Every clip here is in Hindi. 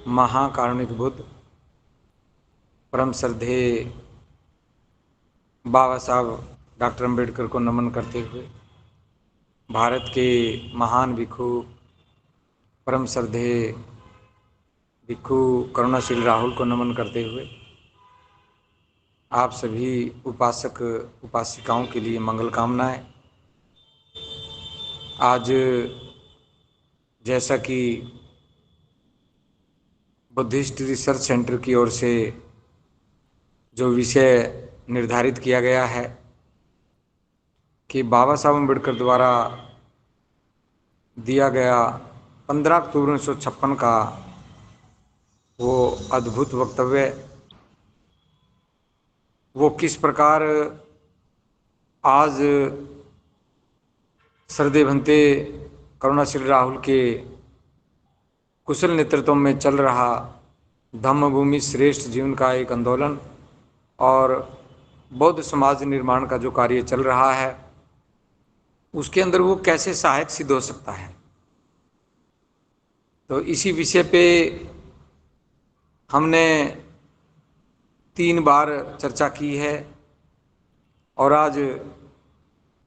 महाकारुणिक बुद्ध परम श्रद्धेय बाबा साहब डॉक्टर अम्बेडकर को नमन करते हुए, भारत के महान भिक्षु परम श्रद्धेय भिक्षु करुणाशील राहुल को नमन करते हुए, आप सभी उपासक उपासिकाओं के लिए मंगल कामनाएं। आज जैसा कि बुद्धिस्ट रिसर्च सेंटर की ओर से जो विषय निर्धारित किया गया है कि बाबा साहब अम्बेडकर द्वारा दिया गया 15 अक्टूबर 1956 का वो अद्भुत वक्तव्य, वो किस प्रकार आज श्रद्धेय भंते करुणाशील राहुल के कुशल नेतृत्व में चल रहा धम्मभूमि श्रेष्ठ जीवन का एक आंदोलन और बौद्ध समाज निर्माण का जो कार्य चल रहा है, उसके अंदर वो कैसे सहायक सिद्ध हो सकता है। तो इसी विषय पे हमने 3 बार चर्चा की है और आज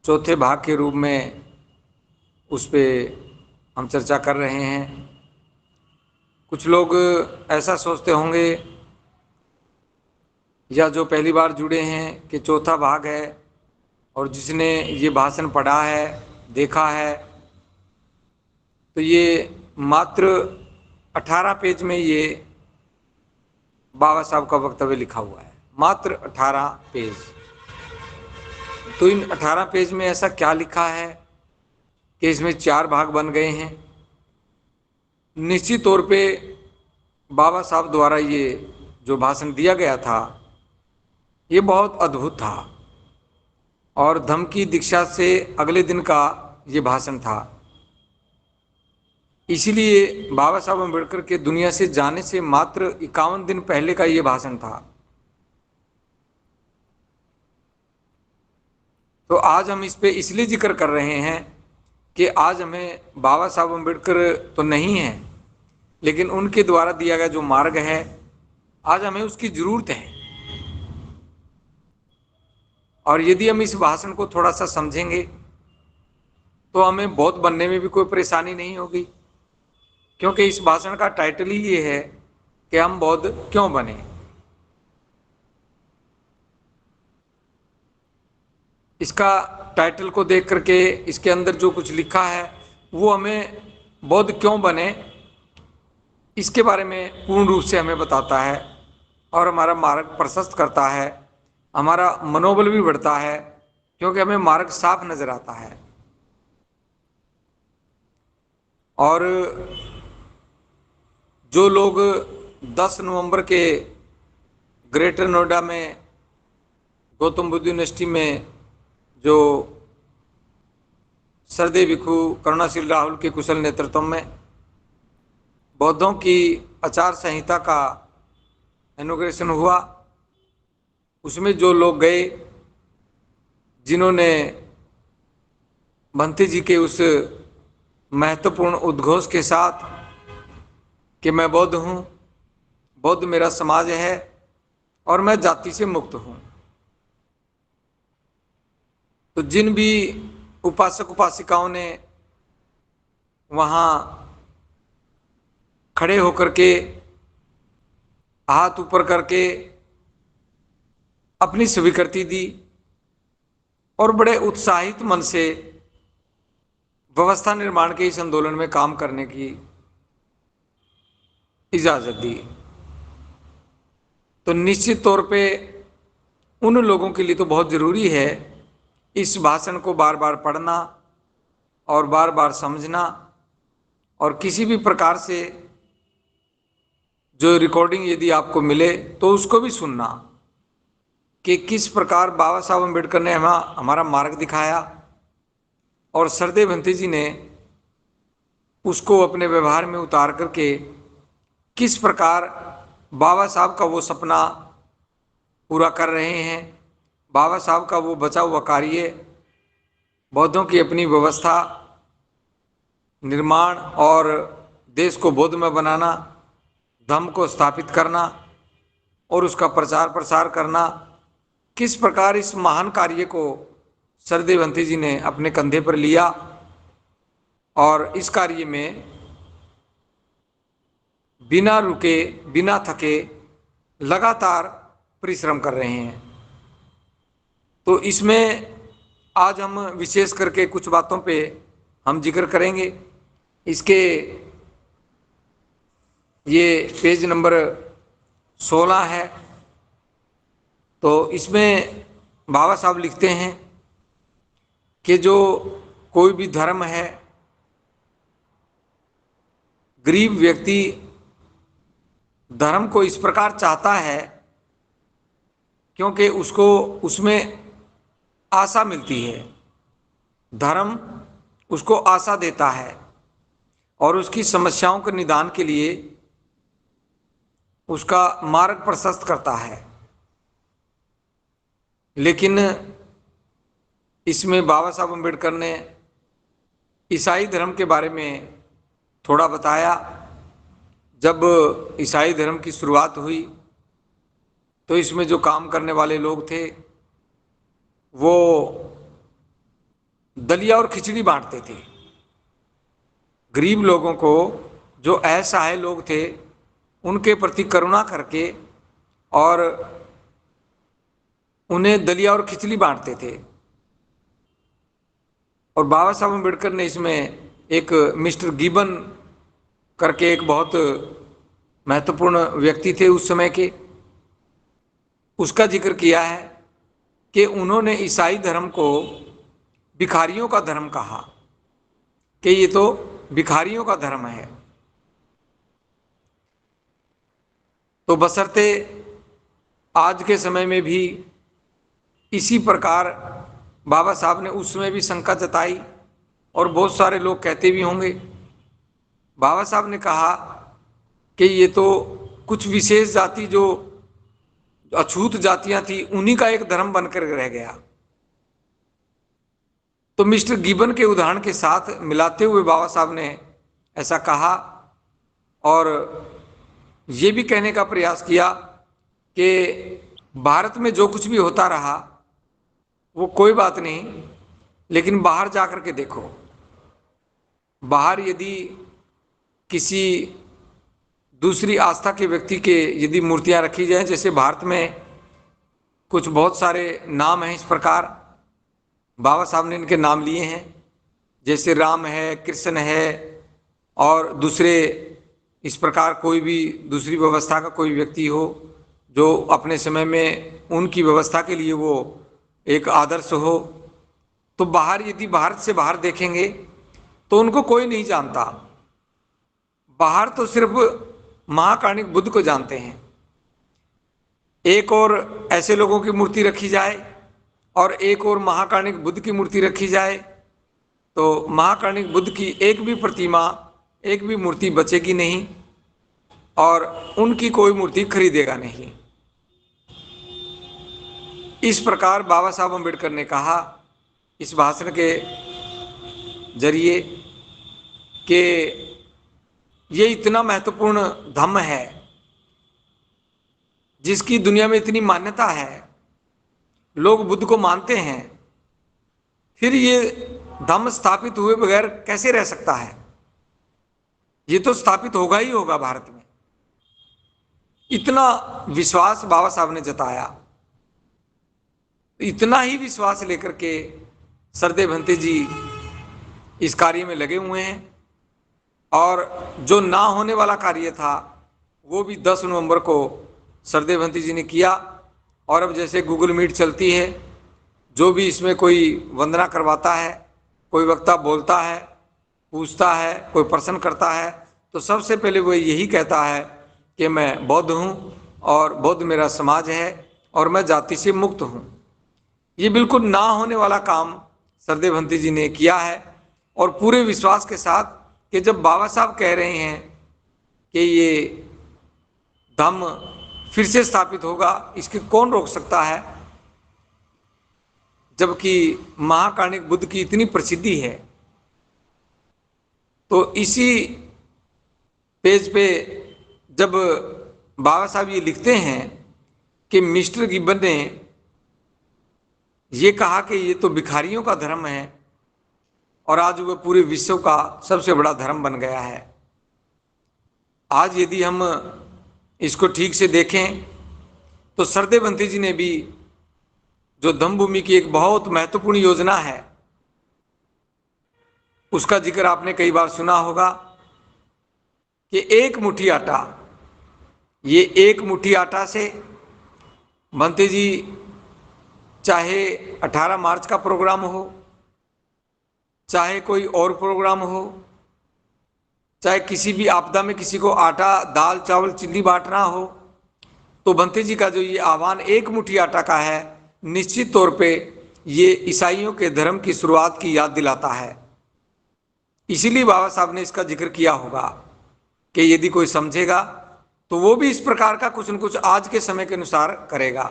चौथे भाग के रूप में उस पे हम चर्चा कर रहे हैं। कुछ लोग ऐसा सोचते होंगे या जो पहली बार जुड़े हैं कि चौथा भाग है और जिसने ये भाषण पढ़ा है, देखा है, तो ये मात्र 18 पेज में ये बाबा साहब का वक्तव्य लिखा हुआ है, मात्र 18 पेज। तो इन 18 पेज में ऐसा क्या लिखा है कि इसमें 4 भाग बन गए हैं। निश्चित तौर पे बाबा साहब द्वारा ये जो भाषण दिया गया था ये बहुत अद्भुत था और धम्म की दीक्षा से अगले दिन का ये भाषण था। इसीलिए बाबा साहब अम्बेडकर के दुनिया से जाने से मात्र 51 दिन पहले का ये भाषण था। तो आज हम इस पे इसलिए जिक्र कर रहे हैं कि आज हमें बाबा साहब अम्बेडकर तो नहीं है, लेकिन उनके द्वारा दिया गया जो मार्ग है आज हमें उसकी जरूरत है। और यदि हम इस भाषण को थोड़ा सा समझेंगे तो हमें बौद्ध बनने में भी कोई परेशानी नहीं होगी, क्योंकि इस भाषण का टाइटल ही ये है कि हम बौद्ध क्यों बने। इसका टाइटल को देख करके इसके अंदर जो कुछ लिखा है वो हमें बौद्ध क्यों बने इसके बारे में पूर्ण रूप से हमें बताता है और हमारा मार्ग प्रशस्त करता है, हमारा मनोबल भी बढ़ता है, क्योंकि हमें मार्ग साफ नजर आता है। और जो लोग 10 नवंबर के ग्रेटर नोएडा में गौतम बुद्ध यूनिवर्सिटी में जो श्रद्धेय भिक्षु करुणाशील राहुल के कुशल नेतृत्व में बौद्धों की आचार संहिता का इनॉग्रेशन हुआ, उसमें जो लोग गए, जिन्होंने भंते जी के उस महत्वपूर्ण उद्घोष के साथ कि मैं बौद्ध हूँ, बौद्ध मेरा समाज है और मैं जाति से मुक्त हूँ, तो जिन भी उपासक उपासिकाओं ने वहाँ खड़े होकर के हाथ ऊपर करके अपनी स्वीकृति दी और बड़े उत्साहित मन से व्यवस्था निर्माण के इस आंदोलन में काम करने की इजाजत दी, तो निश्चित तौर पे उन लोगों के लिए तो बहुत जरूरी है इस भाषण को बार बार पढ़ना और बार बार समझना, और किसी भी प्रकार से जो रिकॉर्डिंग यदि आपको मिले तो उसको भी सुनना कि किस प्रकार बाबा साहब अम्बेडकर ने हमारा मार्ग दिखाया और श्रद्धेय भंते जी ने उसको अपने व्यवहार में उतार करके किस प्रकार बाबा साहब का वो सपना पूरा कर रहे हैं, बाबा साहब का वो बचा हुआ कार्य, बौद्धों की अपनी व्यवस्था निर्माण और देश को बौद्ध में बनाना, धम्म को स्थापित करना और उसका प्रचार प्रसार करना, किस प्रकार इस महान कार्य को सरदेव भंते जी ने अपने कंधे पर लिया और इस कार्य में बिना रुके बिना थके लगातार परिश्रम कर रहे हैं। तो इसमें आज हम विशेष करके कुछ बातों पे हम जिक्र करेंगे। इसके ये पेज नंबर 16 है। तो इसमें बाबा साहब लिखते हैं कि जो कोई भी धर्म है, गरीब व्यक्ति धर्म को इस प्रकार चाहता है क्योंकि उसको उसमें आशा मिलती है। धर्म उसको आशा देता है और उसकी समस्याओं के निदान के लिए उसका मार्ग प्रशस्त करता है। लेकिन इसमें बाबा साहब अम्बेडकर ने ईसाई धर्म के बारे में थोड़ा बताया। जब ईसाई धर्म की शुरुआत हुई तो इसमें जो काम करने वाले लोग थे वो दलिया और खिचड़ी बांटते थे। गरीब लोगों को, जो असहाय लोग थे, उनके प्रति करुणा करके और उन्हें दलिया और खिचड़ी बांटते थे। और बाबा साहब अम्बेडकर ने इसमें एक मिस्टर गिबन करके एक बहुत महत्वपूर्ण व्यक्ति थे उस समय के, उसका जिक्र किया है कि उन्होंने ईसाई धर्म को भिखारियों का धर्म कहा, कि ये तो भिखारियों का धर्म है। तो बशर्ते आज के समय में भी इसी प्रकार बाबा साहब ने उस समय भी शंका जताई और बहुत सारे लोग कहते भी होंगे। बाबा साहब ने कहा कि ये तो कुछ विशेष जाति, जो अछूत जातियां थी, उन्हीं का एक धर्म बनकर रह गया। तो मिस्टर गिबन के उदाहरण के साथ मिलाते हुए बाबा साहब ने ऐसा कहा और ये भी कहने का प्रयास किया कि भारत में जो कुछ भी होता रहा वो कोई बात नहीं, लेकिन बाहर जाकर के देखो। बाहर यदि किसी दूसरी आस्था के व्यक्ति के यदि मूर्तियां रखी जाएं, जैसे भारत में कुछ बहुत सारे नाम हैं इस प्रकार, बाबा साहब ने इनके नाम लिए हैं, जैसे राम है, कृष्ण है और दूसरे इस प्रकार कोई भी दूसरी व्यवस्था का कोई व्यक्ति हो जो अपने समय में उनकी व्यवस्था के लिए वो एक आदर्श हो, तो बाहर यदि भारत से बाहर देखेंगे तो उनको कोई नहीं जानता। बाहर तो सिर्फ महाकाणिक बुद्ध को जानते हैं। एक और ऐसे लोगों की मूर्ति रखी जाए और एक और महाकाणिक बुद्ध की मूर्ति रखी जाए तो महाकाणिक बुद्ध की एक भी प्रतिमा, एक भी मूर्ति बचेगी नहीं और उनकी कोई मूर्ति खरीदेगा नहीं। इस प्रकार बाबा साहब अम्बेडकर ने कहा इस भाषण के जरिए कि ये इतना महत्वपूर्ण धम्म है जिसकी दुनिया में इतनी मान्यता है, लोग बुद्ध को मानते हैं, फिर ये धम्म स्थापित हुए बगैर कैसे रह सकता है? ये तो स्थापित होगा ही होगा भारत में। इतना विश्वास बाबा साहब ने जताया। इतना ही विश्वास लेकर के सरदेव भंते जी इस कार्य में लगे हुए हैं और जो ना होने वाला कार्य था वो भी 10 नवंबर को सरदेव भंते जी ने किया। और अब जैसे गूगल मीट चलती है, जो भी इसमें कोई वंदना करवाता है, कोई वक्ता बोलता है, पूछता है, कोई प्रश्न करता है, तो सबसे पहले वो यही कहता है कि मैं बौद्ध हूँ और बौद्ध मेरा समाज है और मैं जाति से मुक्त हूँ। ये बिल्कुल ना होने वाला काम सरदेव भंते जी ने किया है और पूरे विश्वास के साथ कि जब बाबा साहब कह रहे हैं कि ये धम्म फिर से स्थापित होगा, इसके कौन रोक सकता है, जबकि महाकाणिक बुद्ध की इतनी प्रसिद्धि है। तो इसी पेज पे जब बाबा साहब ये लिखते हैं कि मिस्टर गिब्बन ने ये कहा कि ये तो भिखारियों का धर्म है और आज वह पूरे विश्व का सबसे बड़ा धर्म बन गया है। आज यदि हम इसको ठीक से देखें तो सरदेव भंती जी ने भी जो धम्मभूमि की एक बहुत महत्वपूर्ण योजना है उसका जिक्र आपने कई बार सुना होगा कि एक मुट्ठी आटा, ये एक मुट्ठी आटा से भंती जी चाहे 18 मार्च का प्रोग्राम हो, चाहे कोई और प्रोग्राम हो, चाहे किसी भी आपदा में किसी को आटा दाल चावल चीनी बांटना हो, तो भंती जी का जो ये आह्वान एक मुट्ठी आटा का है, निश्चित तौर पे ये ईसाइयों के धर्म की शुरुआत की याद दिलाता है। इसीलिए बाबा साहब ने इसका जिक्र किया होगा कि यदि कोई समझेगा तो वो भी इस प्रकार का कुछ न कुछ आज के समय के अनुसार करेगा।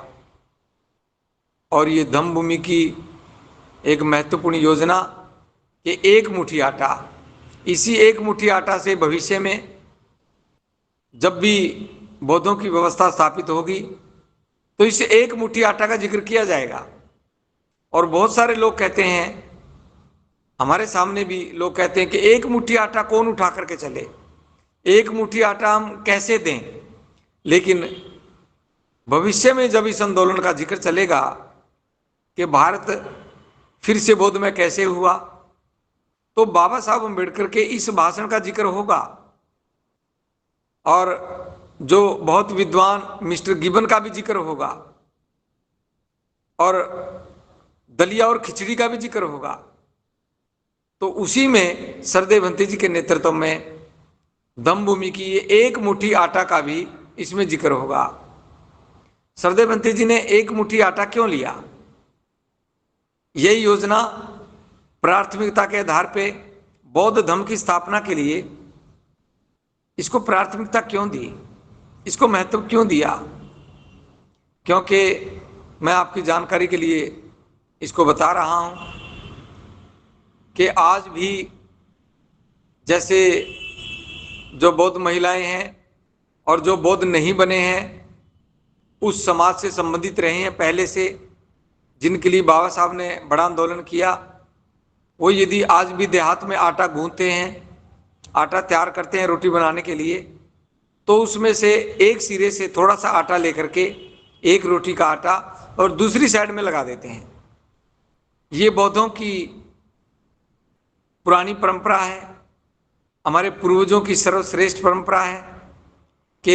और ये धम्मभूमि की एक महत्वपूर्ण योजना कि एक मुट्ठी आटा, इसी एक मुट्ठी आटा से भविष्य में जब भी बौद्धों की व्यवस्था स्थापित होगी तो इस एक मुट्ठी आटा का जिक्र किया जाएगा। और बहुत सारे लोग कहते हैं, हमारे सामने भी लोग कहते हैं कि एक मुट्ठी आटा कौन उठा करके चले, एक मुट्ठी आटा हम कैसे दें। लेकिन भविष्य में जब इस आंदोलन का जिक्र चलेगा कि भारत फिर से बौद्ध में कैसे हुआ, तो बाबा साहब अम्बेडकर के इस भाषण का जिक्र होगा। और जो बहुत विद्वान मिस्टर गिब्बन का भी जिक्र होगा और दलिया और खिचड़ी का भी जिक्र होगा। तो उसी में सरदेव भंती जी के नेतृत्व में धम्मभूमि की ये एक मुट्ठी आटा का भी इसमें जिक्र होगा। सरदेव भंती जी ने एक मुट्ठी आटा क्यों लिया? यही योजना प्राथमिकता के आधार पे बौद्ध धर्म की स्थापना के लिए इसको प्राथमिकता क्यों दी, इसको महत्व क्यों दिया? क्योंकि मैं आपकी जानकारी के लिए इसको बता रहा हूं कि आज भी जैसे जो बौद्ध महिलाएं हैं और जो बौद्ध नहीं बने हैं उस समाज से संबंधित रहे हैं पहले से, जिनके लिए बाबा साहब ने बड़ा आंदोलन किया, वो यदि आज भी देहात में आटा गूंथते हैं, आटा तैयार करते हैं रोटी बनाने के लिए, तो उसमें से एक सिरे से थोड़ा सा आटा लेकर के एक रोटी का आटा और दूसरी साइड में लगा देते हैं। ये बौद्धों की पुरानी परंपरा है, हमारे पूर्वजों की सर्वश्रेष्ठ परंपरा है कि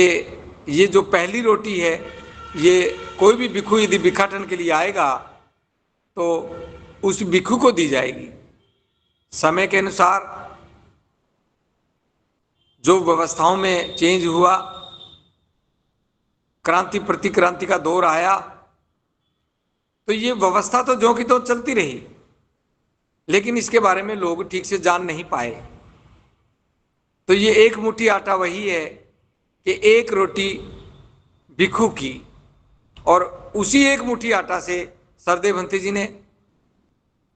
ये जो पहली रोटी है ये कोई भी भिक्षु यदि भिक्षाटन के लिए आएगा तो उस भिक्षु को दी जाएगी। समय के अनुसार जो व्यवस्थाओं में चेंज हुआ, क्रांति प्रतिक्रांति का दौर आया, तो ये व्यवस्था तो जो की तो चलती रही, लेकिन इसके बारे में लोग ठीक से जान नहीं पाए। तो ये एक मुट्ठी आटा वही है कि एक रोटी भिक्षु की, और उसी एक मुट्ठी आटा से सरदेव भंती जी ने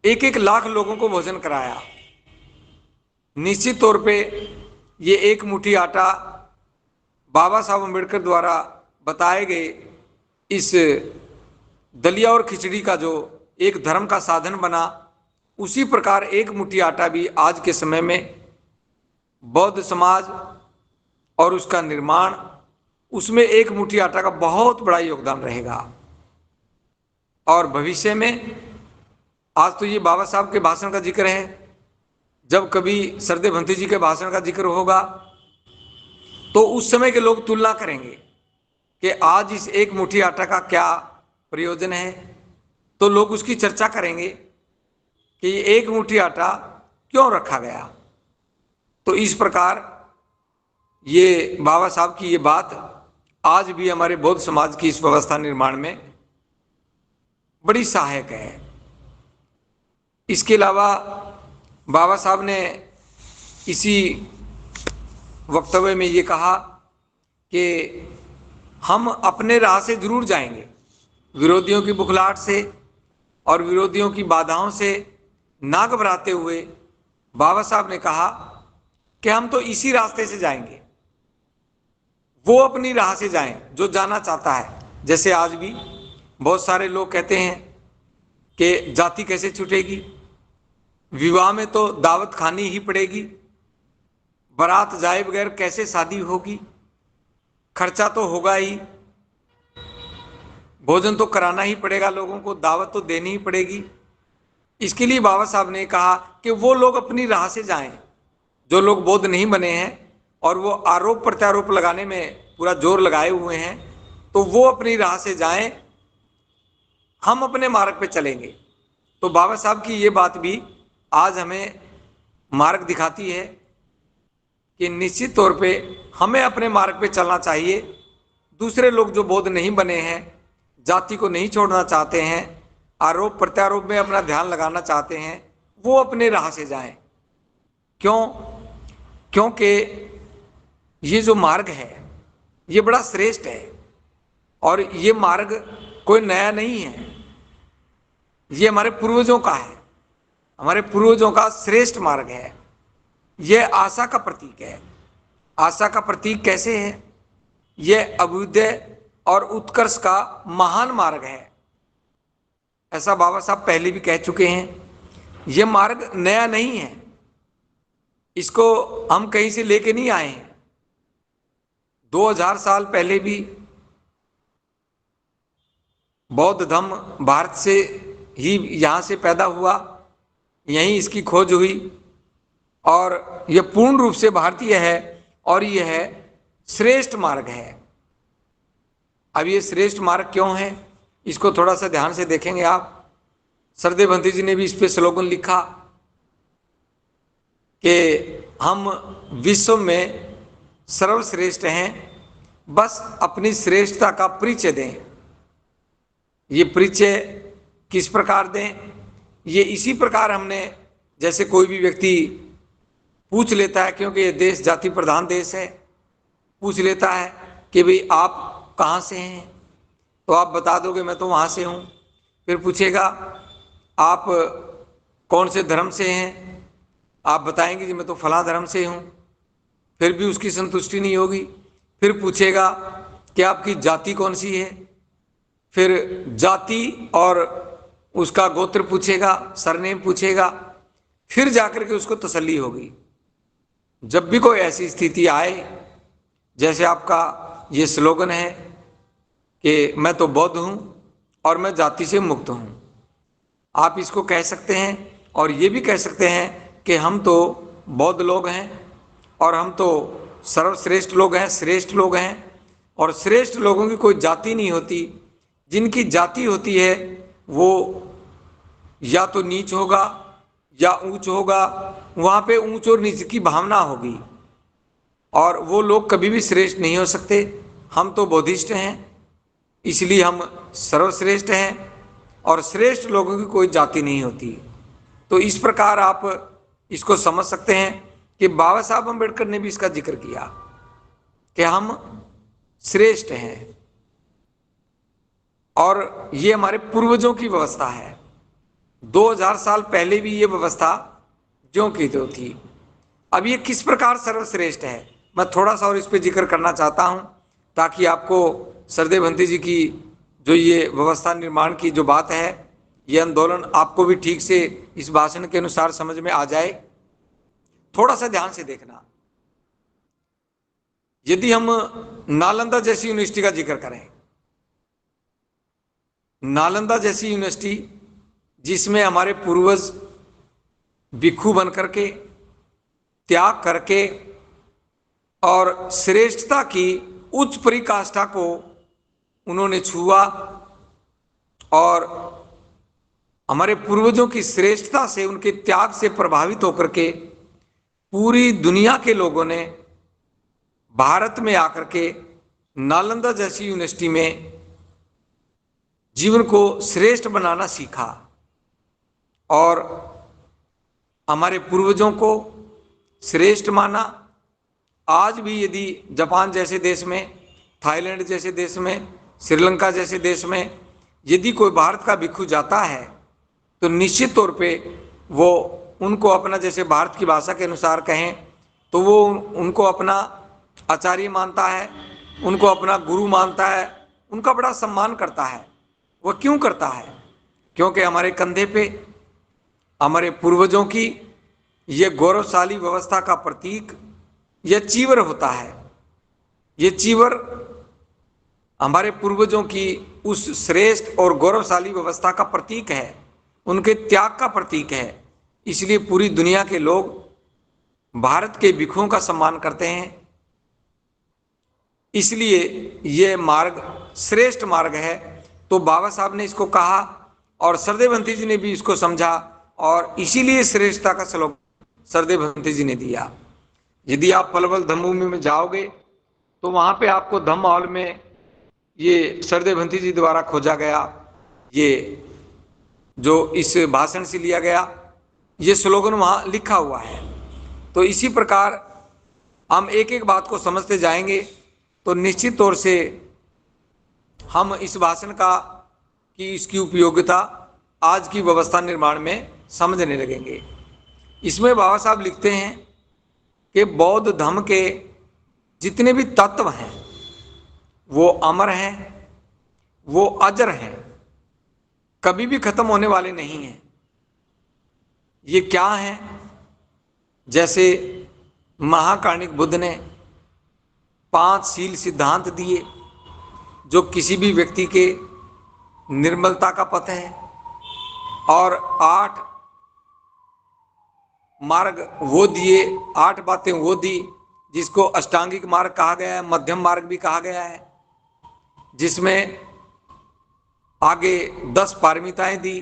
1-1 लाख लोगों को भोजन कराया। निश्चित तौर पे ये एक मुट्ठी आटा बाबा साहब अम्बेडकर द्वारा बताए गए इस दलिया और खिचड़ी का जो एक धर्म का साधन बना, उसी प्रकार एक मुट्ठी आटा भी आज के समय में बौद्ध समाज और उसका निर्माण, उसमें एक मुट्ठी आटा का बहुत बड़ा योगदान रहेगा। और भविष्य में, आज तो ये बाबा साहब के भाषण का जिक्र है, जब कभी सरदेव भंती जी के भाषण का जिक्र होगा तो उस समय के लोग तुलना करेंगे कि आज इस एक मुट्ठी आटा का क्या प्रयोजन है, तो लोग उसकी चर्चा करेंगे कि ये एक मुट्ठी आटा क्यों रखा गया। तो इस प्रकार ये बाबा साहब की ये बात आज भी हमारे बौद्ध समाज की इस व्यवस्था निर्माण में बड़ी सहायक है। इसके अलावा बाबा साहब ने इसी वक्तव्य में ये कहा कि हम अपने राह से जरूर जाएंगे, विरोधियों की बुखलाहट से और विरोधियों की बाधाओं से ना घबराते हुए बाबा साहब ने कहा कि हम तो इसी रास्ते से जाएंगे। वो अपनी राह से जाएं, जो जाना चाहता है। जैसे आज भी बहुत सारे लोग कहते हैं कि जाति कैसे छूटेगी, विवाह में तो दावत खानी ही पड़ेगी, बारात जाए बगैर कैसे शादी होगी, खर्चा तो होगा ही, भोजन तो कराना ही पड़ेगा, लोगों को दावत तो देनी ही पड़ेगी। इसके लिए बाबा साहब ने कहा कि वो लोग अपनी राह से जाएं, जो लोग बौद्ध नहीं बने हैं और वो आरोप प्रत्यारोप लगाने में पूरा जोर लगाए हुए हैं, तो वो अपनी राह से जाएं, हम अपने मार्ग पे चलेंगे। तो बाबा साहब की ये बात भी आज हमें मार्ग दिखाती है कि निश्चित तौर पे हमें अपने मार्ग पे चलना चाहिए। दूसरे लोग जो बौद्ध नहीं बने हैं, जाति को नहीं छोड़ना चाहते हैं, आरोप प्रत्यारोप में अपना ध्यान लगाना चाहते हैं, वो अपने राह से जाएं। क्यों? क्योंकि ये जो मार्ग है ये बड़ा श्रेष्ठ है, और ये मार्ग कोई नया नहीं है, ये हमारे पूर्वजों का है, हमारे पूर्वजों का श्रेष्ठ मार्ग है। ये आशा का प्रतीक है। आशा का प्रतीक कैसे है? यह अभ्युदय और उत्कर्ष का महान मार्ग है। ऐसा बाबा साहब पहले भी कह चुके हैं। यह मार्ग नया नहीं है, इसको हम कहीं से लेके नहीं आए हैं। 2000 साल पहले भी बौद्ध धर्म भारत से ही यहाँ से पैदा हुआ, यहीं इसकी खोज हुई, और यह पूर्ण रूप से भारतीय है, और यह है श्रेष्ठ मार्ग है। अब ये श्रेष्ठ मार्ग क्यों है, इसको थोड़ा सा ध्यान से देखेंगे आप। सरदेव भंती जी ने भी इस पे स्लोगन लिखा कि हम विश्व में सर्वश्रेष्ठ हैं, बस अपनी श्रेष्ठता का परिचय दें। ये परिचय किस प्रकार दें? ये इसी प्रकार हमने, जैसे कोई भी व्यक्ति पूछ लेता है, क्योंकि ये देश जाति प्रधान देश है, पूछ लेता है कि भाई आप कहाँ से हैं, तो आप बता दोगे मैं तो वहाँ से हूँ। फिर पूछेगा आप कौन से धर्म से हैं, आप बताएंगे कि मैं तो फलां धर्म से हूँ, फिर भी उसकी संतुष्टि नहीं होगी। फिर पूछेगा कि आपकी जाति कौन सी है, फिर जाति और उसका गोत्र पूछेगा, सरनेम पूछेगा, फिर जाकर के उसको तसल्ली होगी। जब भी कोई ऐसी स्थिति आए, जैसे आपका ये स्लोगन है कि मैं तो बौद्ध हूँ और मैं जाति से मुक्त हूँ, आप इसको कह सकते हैं। और ये भी कह सकते हैं कि हम तो बौद्ध लोग हैं और हम तो सर्वश्रेष्ठ लोग हैं, श्रेष्ठ लोग हैं, और श्रेष्ठ लोगों की कोई जाति नहीं होती। जिनकी जाति होती है वो या तो नीच होगा या ऊंच होगा, वहाँ पे ऊंच और नीच की भावना होगी, और वो लोग कभी भी श्रेष्ठ नहीं हो सकते। हम तो बोधिष्ट हैं, इसलिए हम सर्वश्रेष्ठ हैं, और श्रेष्ठ लोगों की कोई जाति नहीं होती। तो इस प्रकार आप इसको समझ सकते हैं कि बाबा साहब अम्बेडकर ने भी इसका जिक्र किया कि हम श्रेष्ठ हैं, और ये हमारे पूर्वजों की व्यवस्था है। 2000 साल पहले भी ये व्यवस्था ज्यों की त्यों थी। अब ये किस प्रकार सर्वश्रेष्ठ है, मैं थोड़ा सा और इस पर जिक्र करना चाहता हूं, ताकि आपको सरदेव भंती जी की जो ये व्यवस्था निर्माण की जो बात है, ये आंदोलन आपको भी ठीक से इस भाषण के अनुसार समझ में आ जाए। थोड़ा सा ध्यान से देखना। यदि हम नालंदा जैसी यूनिवर्सिटी का जिक्र करें, नालंदा जैसी यूनिवर्सिटी जिसमें हमारे पूर्वज भिक्षु बन करके, त्याग करके और श्रेष्ठता की उच्च परिकाष्ठा को उन्होंने छुआ, और हमारे पूर्वजों की श्रेष्ठता से, उनके त्याग से प्रभावित होकर के पूरी दुनिया के लोगों ने भारत में आकर के नालंदा जैसी यूनिवर्सिटी में जीवन को श्रेष्ठ बनाना सीखा, और हमारे पूर्वजों को श्रेष्ठ माना। आज भी यदि जापान जैसे देश में, थाईलैंड जैसे देश में, श्रीलंका जैसे देश में यदि कोई भारत का भिक्षु जाता है, तो निश्चित तौर पे वो उनको अपना, जैसे भारत की भाषा के अनुसार कहें तो वो उनको अपना आचार्य मानता है, उनको अपना गुरु मानता है, उनका बड़ा सम्मान करता है। वह क्यों करता है? क्योंकि हमारे कंधे पे हमारे पूर्वजों की यह गौरवशाली व्यवस्था का प्रतीक यह चीवर होता है। ये चीवर हमारे पूर्वजों की उस श्रेष्ठ और गौरवशाली व्यवस्था का प्रतीक है, उनके त्याग का प्रतीक है। इसलिए पूरी दुनिया के लोग भारत के भिक्षुओं का सम्मान करते हैं। इसलिए यह मार्ग श्रेष्ठ मार्ग है। तो बाबा साहब ने इसको कहा और सरदेव भंती जी ने भी इसको समझा, और इसीलिए श्रेष्ठता का श्लोक सरदेव भंती जी ने दिया। यदि आप पलवल धम्मभूमि में जाओगे तो वहां पे आपको धम्म हॉल में ये सरदेव भंती जी द्वारा खोजा गया, ये जो इस भाषण से लिया गया, ये स्लोगन वहां लिखा हुआ है। तो इसी प्रकार हम एक एक बात को समझते जाएंगे तो निश्चित तौर से हम इस भाषण का की इसकी उपयोगिता आज की व्यवस्था निर्माण में समझने लगेंगे। इसमें बाबा साहब लिखते हैं कि बौद्ध धर्म के जितने भी तत्व हैं वो अमर हैं, वो अजर हैं, कभी भी खत्म होने वाले नहीं हैं। ये क्या हैं? जैसे महाकाणिक बुद्ध ने 5 शील सिद्धांत दिए जो किसी भी व्यक्ति के निर्मलता का पथ है, और 8 मार्ग वो दिए, 8 बातें वो दी जिसको अष्टांगिक मार्ग कहा गया है, मध्यम मार्ग भी कहा गया है, जिसमें आगे 10 पारमिताएं दी।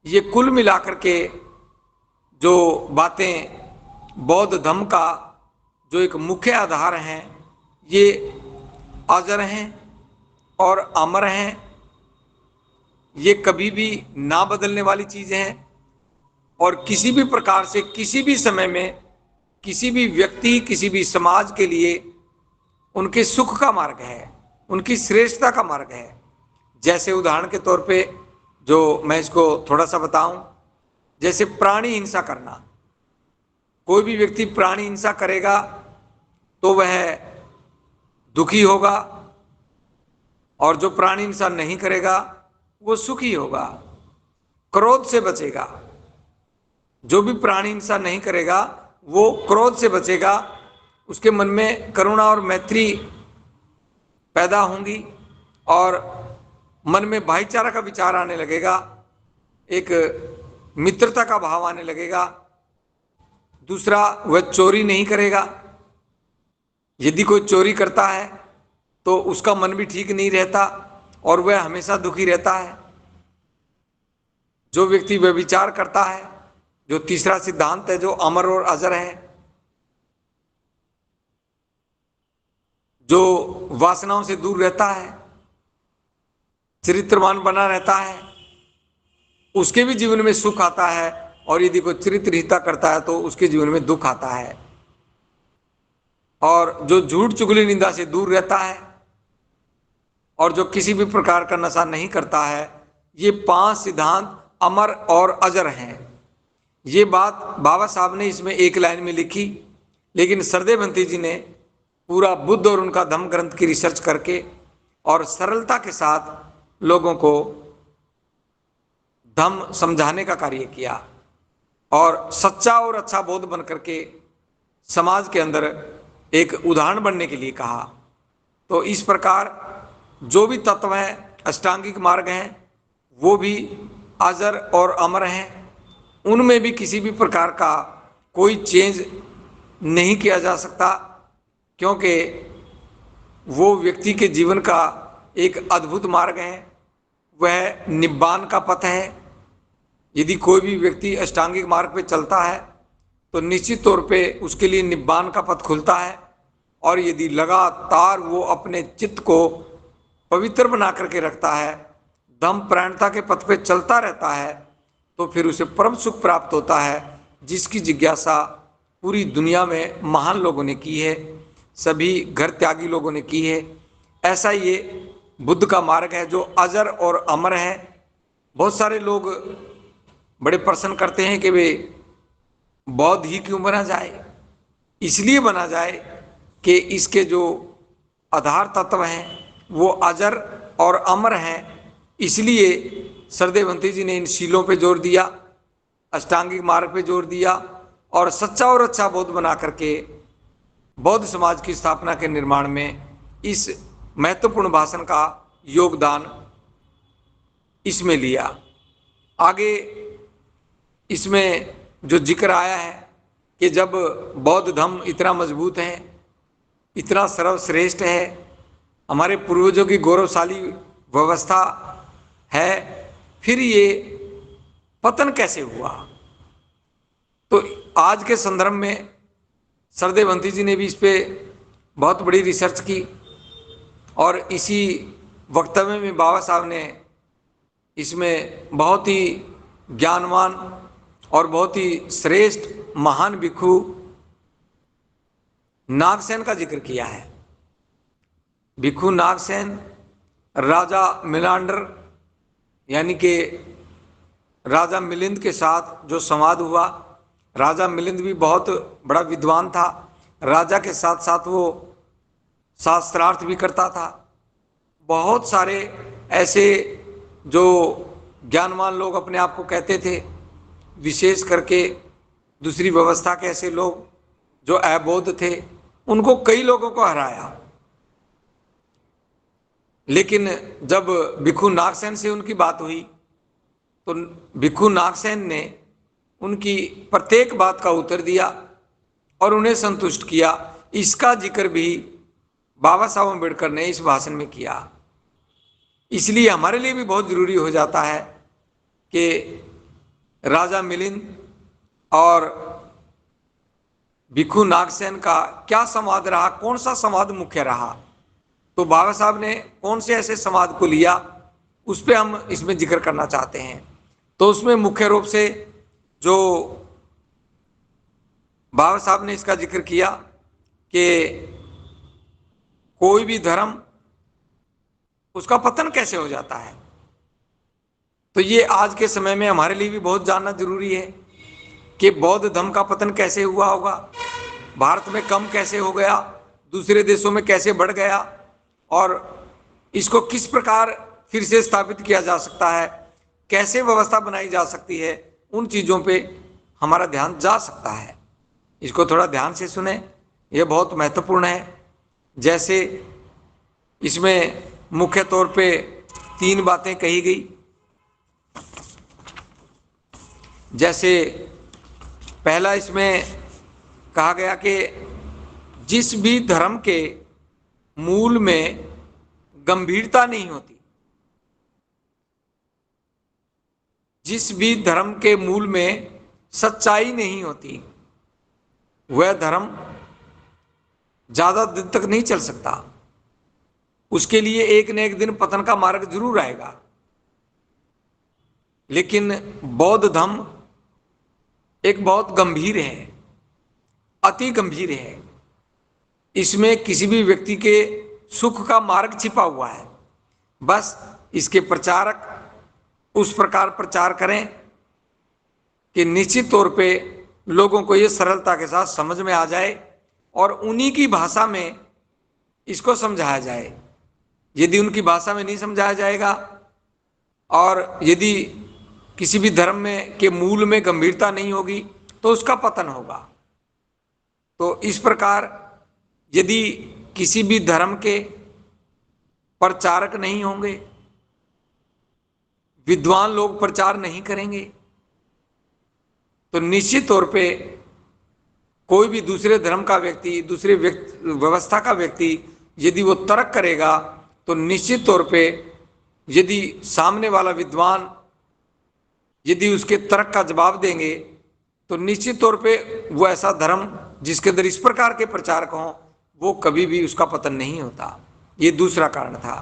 ये कुल मिलाकर के जो बातें बौद्ध धर्म का जो एक मुख्य आधार हैं, ये अजर हैं और अमर हैं। ये कभी भी ना बदलने वाली चीजें हैं, और किसी भी प्रकार से किसी भी समय में किसी भी व्यक्ति किसी भी समाज के लिए उनके सुख का मार्ग है, उनकी श्रेष्ठता का मार्ग है। जैसे उदाहरण के तौर पे जो मैं इसको थोड़ा सा बताऊं, जैसे प्राणी हिंसा करना। कोई भी व्यक्ति प्राणी हिंसा करेगा तो वह दुखी होगा, और जो प्राणी हिंसा नहीं करेगा वो सुखी होगा, क्रोध से बचेगा। जो भी प्राणी हिंसा नहीं करेगा वो क्रोध से बचेगा, उसके मन में करुणा और मैत्री पैदा होंगी, और मन में भाईचारा का विचार आने लगेगा, एक मित्रता का भाव आने लगेगा। दूसरा, वह चोरी नहीं करेगा। यदि कोई चोरी करता है तो उसका मन भी ठीक नहीं रहता और वह हमेशा दुखी रहता है। जो व्यक्ति व्यभिचार करता है, जो तीसरा सिद्धांत है जो अमर और अजर है, जो वासनाओं से दूर रहता है, चरित्रवान बना रहता है, उसके भी जीवन में सुख आता है, और यदि कोई चरित्रहीनता करता है तो उसके जीवन में दुख आता है। और जो झूठ चुगली निंदा से दूर रहता है और जो किसी भी प्रकार का नशा नहीं करता है, ये 5 सिद्धांत अमर और अजर हैं। ये बात बाबा साहब ने इसमें एक लाइन में लिखी, लेकिन सरदेव भंती जी ने पूरा बुद्ध और उनका धम्म ग्रंथ की रिसर्च करके और सरलता के साथ लोगों को धम्म समझाने का कार्य किया, और सच्चा और अच्छा बोध बन करके समाज के अंदर एक उदाहरण बनने के लिए कहा। तो इस प्रकार जो भी तत्व हैं, अष्टांगिक मार्ग हैं, वो भी अजर और अमर हैं। उनमें भी किसी भी प्रकार का कोई चेंज नहीं किया जा सकता, क्योंकि वो व्यक्ति के जीवन का एक अद्भुत मार्ग है, वह निब्बान का पथ है। यदि कोई भी व्यक्ति अष्टांगिक मार्ग पे चलता है तो निश्चित तौर पे उसके लिए निब्बान का पथ खुलता है, और यदि लगातार वो अपने चित्त को पवित्र बना करके रखता है, धम्म प्राणता के पथ पे चलता रहता है, तो फिर उसे परम सुख प्राप्त होता है, जिसकी जिज्ञासा पूरी दुनिया में महान लोगों ने की है, सभी घर त्यागी लोगों ने की है। ऐसा ये बुद्ध का मार्ग है जो अजर और अमर है। बहुत सारे लोग बड़े प्रश्न करते हैं कि वे बौद्ध ही क्यों बना जाए? इसलिए बना जाए कि इसके जो आधार तत्व हैं वो अजर और अमर हैं। इसलिए सरदेवंती जी ने इन शीलों पे जोर दिया, अष्टांगिक मार्ग पे जोर दिया और सच्चा और अच्छा बौद्ध बना करके बौद्ध समाज की स्थापना के निर्माण में इस महत्वपूर्ण भाषण का योगदान इसमें लिया। आगे इसमें जो जिक्र आया है कि जब बौद्ध धर्म इतना मजबूत है, इतना सर्वश्रेष्ठ है, हमारे पूर्वजों की गौरवशाली व्यवस्था है, फिर ये पतन कैसे हुआ? तो आज के संदर्भ में सरदेवंती जी ने भी इस पे बहुत बड़ी रिसर्च की और इसी वक्तव्य में बाबा साहब ने इसमें बहुत ही ज्ञानवान और बहुत ही श्रेष्ठ महान भिक्षु नागसेन का जिक्र किया है। भिक्षु नागसेन राजा मिलांडर यानी कि राजा मिलिंद के साथ जो संवाद हुआ, राजा मिलिंद भी बहुत बड़ा विद्वान था, राजा के साथ साथ वो शास्त्रार्थ भी करता था। बहुत सारे ऐसे जो ज्ञानवान लोग अपने आप को कहते थे, विशेष करके दूसरी व्यवस्था के ऐसे लोग जो अबौद्ध थे, उनको कई लोगों को हराया। लेकिन जब भिक्षु नागसेन से उनकी बात हुई तो भिक्षु नागसेन ने उनकी प्रत्येक बात का उत्तर दिया और उन्हें संतुष्ट किया। इसका जिक्र भी बाबा साहब अम्बेडकर ने इस भाषण में किया। इसलिए हमारे लिए भी बहुत जरूरी हो जाता है कि राजा मिलिंद और भिक्षु नागसेन का क्या संवाद रहा, कौन सा संवाद मुख्य रहा, तो बाबा साहब ने कौन से ऐसे संवाद को लिया, उस पर हम इसमें जिक्र करना चाहते हैं। तो उसमें मुख्य रूप से जो बाबा साहब ने इसका जिक्र किया कि कोई भी धर्म उसका पतन कैसे हो जाता है, तो ये आज के समय में हमारे लिए भी बहुत जानना जरूरी है कि बौद्ध धर्म का पतन कैसे हुआ होगा, भारत में कम कैसे हो गया, दूसरे देशों में कैसे बढ़ गया और इसको किस प्रकार फिर से स्थापित किया जा सकता है, कैसे व्यवस्था बनाई जा सकती है, उन चीज़ों पे हमारा ध्यान जा सकता है। इसको थोड़ा ध्यान से सुने, ये बहुत महत्वपूर्ण है। जैसे इसमें मुख्य तौर पे 3 बातें कही गई। जैसे पहला इसमें कहा गया कि जिस भी धर्म के मूल में गंभीरता नहीं होती, जिस भी धर्म के मूल में सच्चाई नहीं होती, वह धर्म ज्यादा दिन तक नहीं चल सकता। उसके लिए एक न एक दिन पतन का मार्ग जरूर आएगा। लेकिन बौद्ध धर्म एक बहुत गंभीर है, अति गंभीर है। इसमें किसी भी व्यक्ति के सुख का मार्ग छिपा हुआ है। बस इसके प्रचारक उस प्रकार प्रचार करें कि निश्चित तौर पे लोगों को ये सरलता के साथ समझ में आ जाए और उन्हीं की भाषा में इसको समझाया जाए। यदि उनकी भाषा में नहीं समझाया जाएगा और यदि किसी भी धर्म में के मूल में गंभीरता नहीं होगी तो उसका पतन होगा। तो इस प्रकार यदि किसी भी धर्म के प्रचारक नहीं होंगे, विद्वान लोग प्रचार नहीं करेंगे, तो निश्चित तौर पे कोई भी दूसरे धर्म का व्यक्ति, दूसरे व्यवस्था का व्यक्ति यदि वो तर्क करेगा तो निश्चित तौर पे यदि सामने वाला विद्वान यदि उसके तर्क का जवाब देंगे तो निश्चित तौर पे वो ऐसा धर्म जिसके अंदर इस प्रकार के प्रचारक हों, वो कभी भी उसका पतन नहीं होता। ये दूसरा कारण था।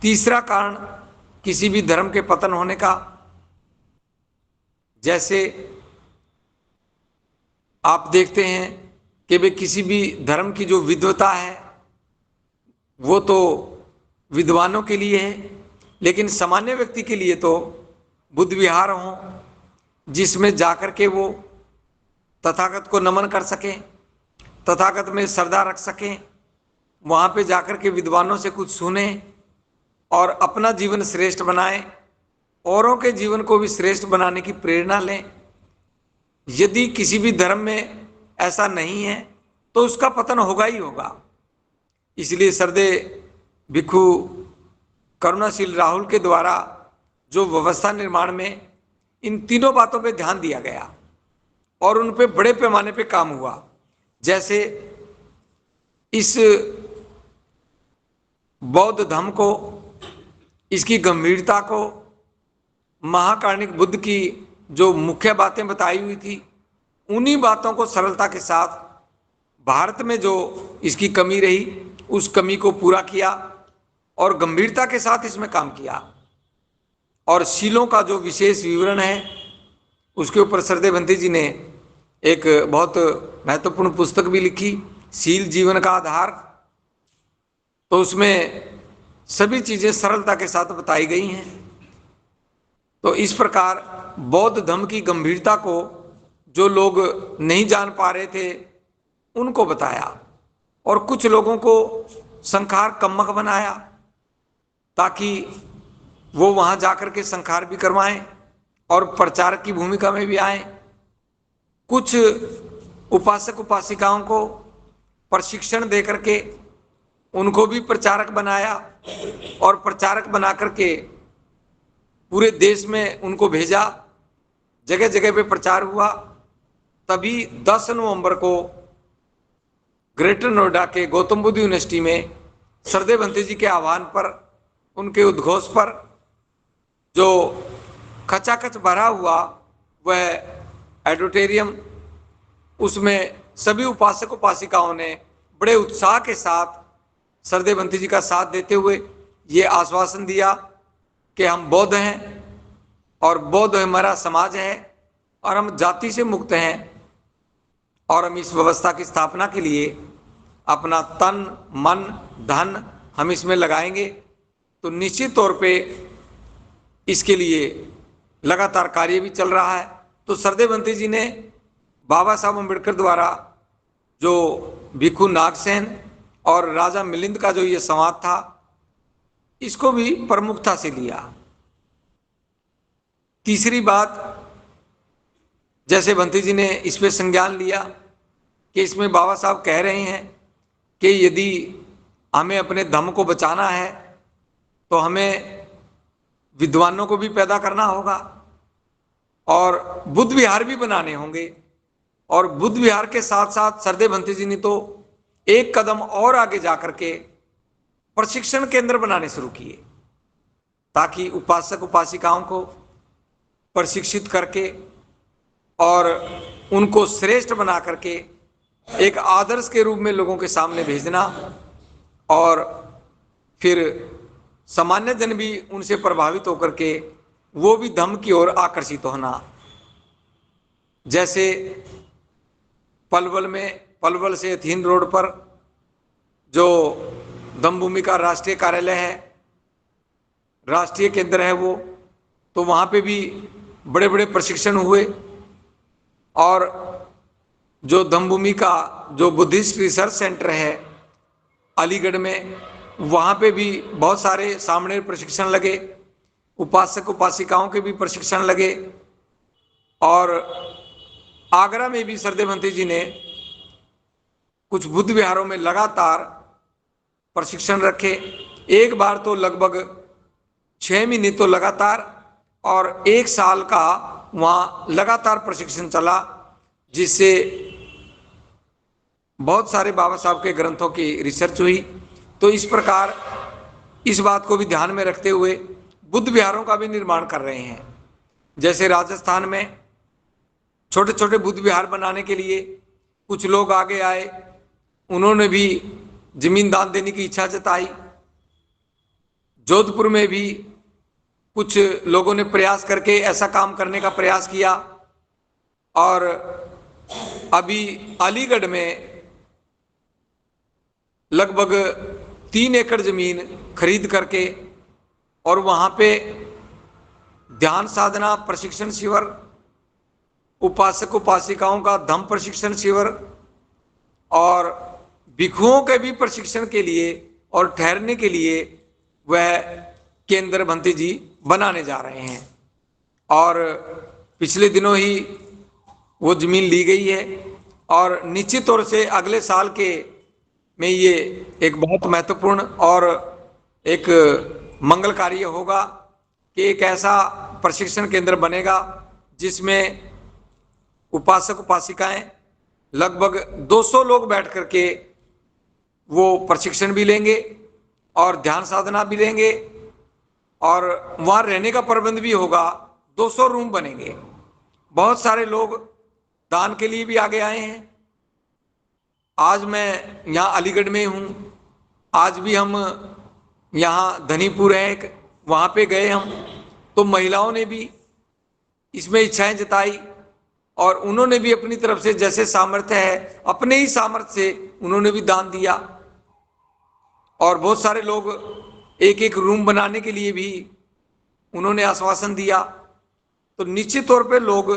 तीसरा कारण किसी भी धर्म के पतन होने का, जैसे आप देखते हैं कि वे किसी भी धर्म की जो विद्वता है वो तो विद्वानों के लिए है, लेकिन सामान्य व्यक्ति के लिए तो बुद्ध विहार हो जिसमें जाकर के वो तथागत को नमन कर सकें, तथागत में श्रद्धा रख सकें, वहां पे जाकर के विद्वानों से कुछ सुने और अपना जीवन श्रेष्ठ बनाएं, औरों के जीवन को भी श्रेष्ठ बनाने की प्रेरणा लें। यदि किसी भी धर्म में ऐसा नहीं है तो उसका पतन होगा ही होगा। इसलिए सरदे भिक्खु करुणाशील राहुल के द्वारा जो व्यवस्था निर्माण में इन तीनों बातों पे ध्यान दिया गया और उन पे बड़े पैमाने पे काम हुआ। जैसे इस बौद्ध धर्म को, इसकी गंभीरता को, महाकारुणिक बुद्ध की जो मुख्य बातें बताई हुई थी, उन्हीं बातों को सरलता के साथ भारत में जो इसकी कमी रही उस कमी को पूरा किया और गंभीरता के साथ इसमें काम किया। और शीलों का जो विशेष विवरण है उसके ऊपर सरदे भंते जी ने एक बहुत महत्वपूर्ण पुस्तक भी लिखी, शील जीवन का आधार। तो उसमें सभी चीजें सरलता के साथ बताई गई हैं। तो इस प्रकार बौद्ध धर्म की गंभीरता को जो लोग नहीं जान पा रहे थे उनको बताया और कुछ लोगों को संखार कम्मक बनाया ताकि वो वहां जाकर के संखार भी करवाएं और प्रचारक की भूमिका में भी आए। कुछ उपासक उपासिकाओं को प्रशिक्षण दे करके उनको भी प्रचारक बनाया और प्रचारक बना करके पूरे देश में उनको भेजा, जगह जगह पे प्रचार हुआ। तभी 10 नवंबर को ग्रेटर नोएडा के गौतम बुद्ध यूनिवर्सिटी में सरदे भंते जी के आह्वान पर, उनके उद्घोष पर जो खचाखच भरा हुआ वह ऑडिटोरियम, उसमें सभी उपासक उपासिकाओं ने बड़े उत्साह के साथ सरदे भंते जी का साथ देते हुए ये आश्वासन दिया कि हम बौद्ध हैं और बौद्ध हमारा समाज है और हम जाति से मुक्त हैं और हम इस व्यवस्था की स्थापना के लिए अपना तन मन धन हम इसमें लगाएंगे। तो निश्चित तौर पे इसके लिए लगातार कार्य भी चल रहा है। तो सरदे भंते जी ने बाबा साहब अम्बेडकर द्वारा जो भिक्खु नागसेन और राजा मिलिंद का जो ये संवाद था इसको भी प्रमुखता से लिया। तीसरी बात, जैसे भंते जी ने इस पे संज्ञान लिया कि इसमें बाबा साहब कह रहे हैं कि यदि हमें अपने धर्म को बचाना है तो हमें विद्वानों को भी पैदा करना होगा और बुद्ध विहार भी बनाने होंगे। और बुद्ध विहार के साथ साथ सरदे भंते जी ने तो एक कदम और आगे जाकर के प्रशिक्षण केंद्र बनाने शुरू किए ताकि उपासक उपासिकाओं को प्रशिक्षित करके और उनको श्रेष्ठ बना करके एक आदर्श के रूप में लोगों के सामने भेजना और फिर सामान्य जन भी उनसे प्रभावित होकर के वो भी धम्म की ओर आकर्षित होना। जैसे पलवल से अथीन रोड पर जो धम्म भूमि का राष्ट्रीय कार्यालय है, राष्ट्रीय केंद्र है वो, तो वहाँ पे भी बड़े बड़े प्रशिक्षण हुए और जो धम्म भूमि का जो बुद्धिस्ट रिसर्च सेंटर है अलीगढ़ में, वहाँ पे भी बहुत सारे सामने प्रशिक्षण लगे, उपासक उपासिकाओं के भी प्रशिक्षण लगे। और आगरा में भी सरदे भंते जी ने कुछ बुद्ध विहारों में लगातार प्रशिक्षण रखे। एक बार तो लगभग 6 महीने तो लगातार और 1 साल का वहाँ लगातार प्रशिक्षण चला, जिससे बहुत सारे बाबा साहब के ग्रंथों की रिसर्च हुई। तो इस प्रकार इस बात को भी ध्यान में रखते हुए बुद्ध विहारों का भी निर्माण कर रहे हैं। जैसे राजस्थान में छोटे छोटे बुद्ध विहार बनाने के लिए कुछ लोग आगे आए, उन्होंने भी जमीन दान देने की इच्छा जताई। जोधपुर में भी कुछ लोगों ने प्रयास करके ऐसा काम करने का प्रयास किया और अभी अलीगढ़ में लगभग 3 एकड़ जमीन खरीद करके और वहां पे ध्यान साधना प्रशिक्षण शिविर, उपासक उपासिकाओं का धम्म प्रशिक्षण शिविर और भिक्षुओं के भी प्रशिक्षण के लिए और ठहरने के लिए वह केंद्र भंते जी बनाने जा रहे हैं। और पिछले दिनों ही वो जमीन ली गई है और निश्चित तौर से अगले साल के में ये एक बहुत महत्वपूर्ण और एक मंगल कार्य होगा कि एक ऐसा प्रशिक्षण केंद्र बनेगा जिसमें उपासक उपासिकाएं लगभग 200 लोग बैठ करके वो प्रशिक्षण भी लेंगे और ध्यान साधना भी लेंगे और वहां रहने का प्रबंध भी होगा। 200 रूम बनेंगे। बहुत सारे लोग दान के लिए भी आगे आए हैं। आज मैं यहाँ अलीगढ़ में हूँ, आज भी हम यहाँ धनीपुर है एक, वहाँ पे गए हम, तो महिलाओं ने भी इसमें इच्छाएं जताई और उन्होंने भी अपनी तरफ से जैसे सामर्थ्य है अपने ही सामर्थ्य से उन्होंने भी दान दिया। और बहुत सारे लोग एक एक रूम बनाने के लिए भी उन्होंने आश्वासन दिया। तो निश्चित तौर पे लोग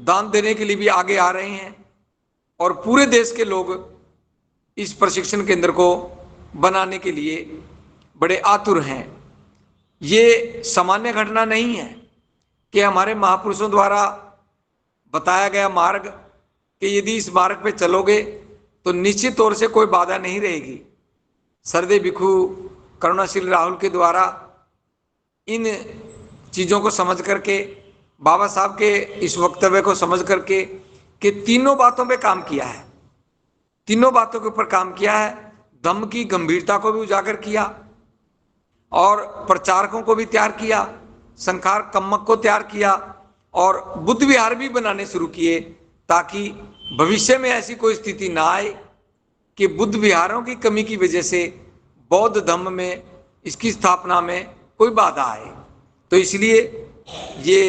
दान देने के लिए भी आगे आ रहे हैं और पूरे देश के लोग इस प्रशिक्षण केंद्र को बनाने के लिए बड़े आतुर हैं। ये सामान्य घटना नहीं है कि हमारे महापुरुषों द्वारा बताया गया मार्ग कि यदि इस मार्ग पे चलोगे तो निश्चित तौर से कोई बाधा नहीं रहेगी। सरदे भिक्षु करुणाशील राहुल के द्वारा इन चीज़ों को समझ करके, बाबा साहब के इस वक्तव्य को समझ करके कि तीनों बातों पे काम किया है, तीनों बातों के ऊपर काम किया है। धम्म की गंभीरता को भी उजागर किया और प्रचारकों को भी तैयार किया, संखार कम्मक को तैयार किया और बुद्ध विहार भी बनाने शुरू किए ताकि भविष्य में ऐसी कोई स्थिति ना आए कि बुद्ध विहारों की कमी की वजह से बौद्ध धम्म में इसकी स्थापना में कोई बाधा आए। तो इसलिए ये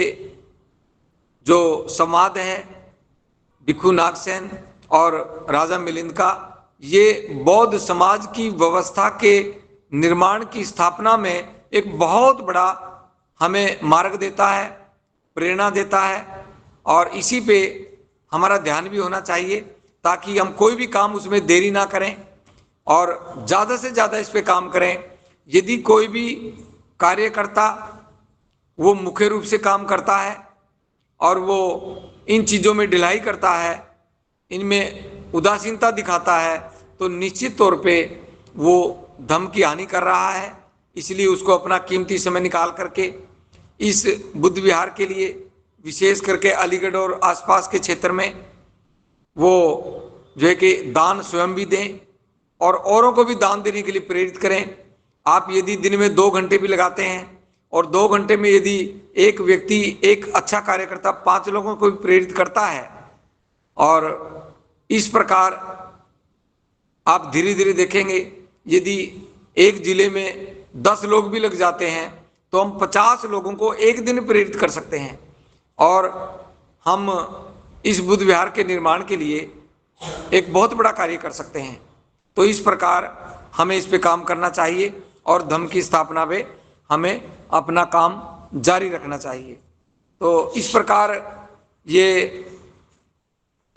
जो संवाद है भिक्षु नागसेन और राजा मिलिंद का, ये बौद्ध समाज की व्यवस्था के निर्माण की स्थापना में एक बहुत बड़ा हमें मार्ग देता है, प्रेरणा देता है। और इसी पे हमारा ध्यान भी होना चाहिए ताकि हम कोई भी काम उसमें देरी ना करें और ज़्यादा से ज़्यादा इस पे काम करें। यदि कोई भी कार्यकर्ता वो मुख्य रूप से काम करता है और वो इन चीज़ों में ढिलाई करता है, इनमें उदासीनता दिखाता है, तो निश्चित तौर पे वो धम्म की हानि कर रहा है। इसलिए उसको अपना कीमती समय निकाल करके इस बुद्ध विहार के लिए, विशेष करके अलीगढ़ और आसपास के क्षेत्र में, वो जो है कि दान स्वयं भी दें और औरों को भी दान देने के लिए प्रेरित करें। आप यदि दिन में 2 घंटे भी लगाते हैं और 2 घंटे में यदि एक व्यक्ति, एक अच्छा कार्यकर्ता 5 लोगों को भी प्रेरित करता है और इस प्रकार आप धीरे धीरे देखेंगे यदि एक जिले में 10 लोग भी लग जाते हैं तो हम 50 लोगों को एक दिन प्रेरित कर सकते हैं और हम इस बुद्ध विहार के निर्माण के लिए एक बहुत बड़ा कार्य कर सकते हैं। तो इस प्रकार हमें इस पे काम करना चाहिए और धम्म की स्थापना पे हमें अपना काम जारी रखना चाहिए। तो इस प्रकार ये,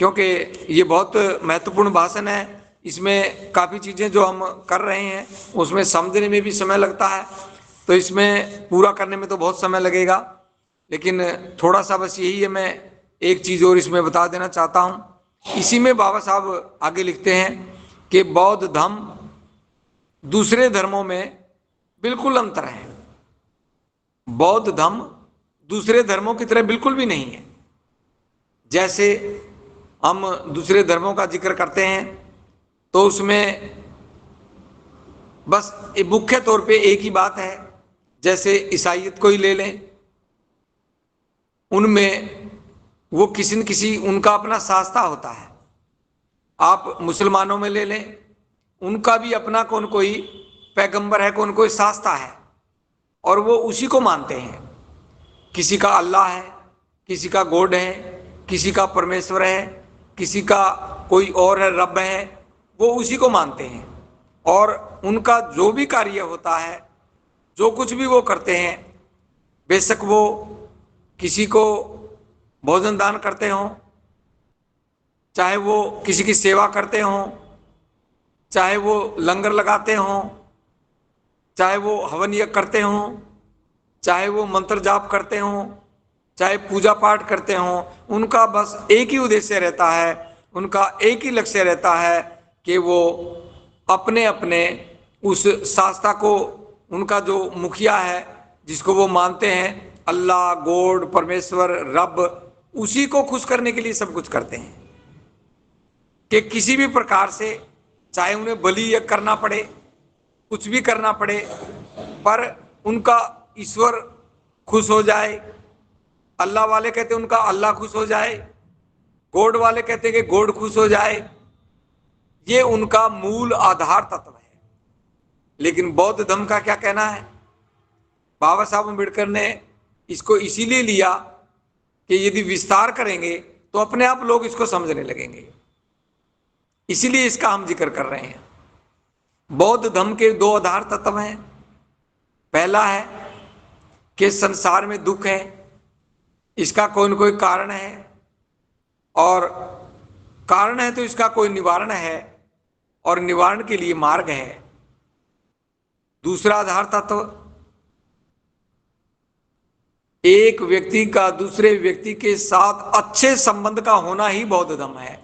क्योंकि ये बहुत महत्वपूर्ण भाषण है, इसमें काफ़ी चीज़ें जो हम कर रहे हैं उसमें समझने में भी समय लगता है, तो इसमें पूरा करने में तो बहुत समय लगेगा। लेकिन थोड़ा सा बस यही है, मैं एक चीज़ और इसमें बता देना चाहता हूँ। इसी में बाबा साहब आगे लिखते हैं कि बौद्ध धम्म दूसरे धर्मों में बिल्कुल अंतर है। बौद्ध धम्म दूसरे धर्मों की तरह बिल्कुल भी नहीं है। जैसे हम दूसरे धर्मों का जिक्र करते हैं तो उसमें बस मुख्य तौर पे एक ही बात है। जैसे ईसाईयत को ही ले लें, उनमें वो किसी न किसी उनका अपना शास्त्रा होता है। आप मुसलमानों में ले लें, उनका भी अपना कौन कोई पैगंबर है, कौन कोई शास्त्रा है और वो उसी को मानते हैं। किसी का अल्लाह है, किसी का गॉड है, किसी का परमेश्वर है, किसी का कोई और है, रब है, वो उसी को मानते हैं। और उनका जो भी कार्य होता है, जो कुछ भी वो करते हैं, बेशक वो किसी को भोजन दान करते हों, चाहे वो किसी की सेवा करते हों, चाहे वो लंगर लगाते हों, चाहे वो हवन यज्ञ करते हों, चाहे वो मंत्र जाप करते हों, चाहे पूजा पाठ करते हों, उनका बस एक ही उद्देश्य रहता है, उनका एक ही लक्ष्य रहता है कि वो अपने अपने उस शास्त्रा को, उनका जो मुखिया है जिसको वो मानते हैं, अल्लाह, गॉड, परमेश्वर, रब, उसी को खुश करने के लिए सब कुछ करते हैं कि किसी भी प्रकार से, चाहे उन्हें बलि यज्ञ करना पड़े, कुछ भी करना पड़े, पर उनका ईश्वर खुश हो जाए। अल्लाह वाले कहते हैं उनका अल्लाह खुश हो जाए, गॉड वाले कहते हैं कि गॉड खुश हो जाए। ये उनका मूल आधार तत्व है। लेकिन बौद्ध धर्म का क्या कहना है? बाबा साहब अम्बेडकर ने इसको इसीलिए लिया कि यदि विस्तार करेंगे तो अपने आप लोग इसको समझने लगेंगे, इसीलिए इसका हम जिक्र कर रहे हैं। बौद्ध धर्म के दो आधार तत्व हैं। पहला है कि संसार में दुख है, इसका कोई न कोई कारण है, और कारण है तो इसका कोई निवारण है, और निवारण के लिए मार्ग है। दूसरा आधार तत्व, एक व्यक्ति का दूसरे व्यक्ति के साथ अच्छे संबंध का होना ही बौद्ध धर्म है।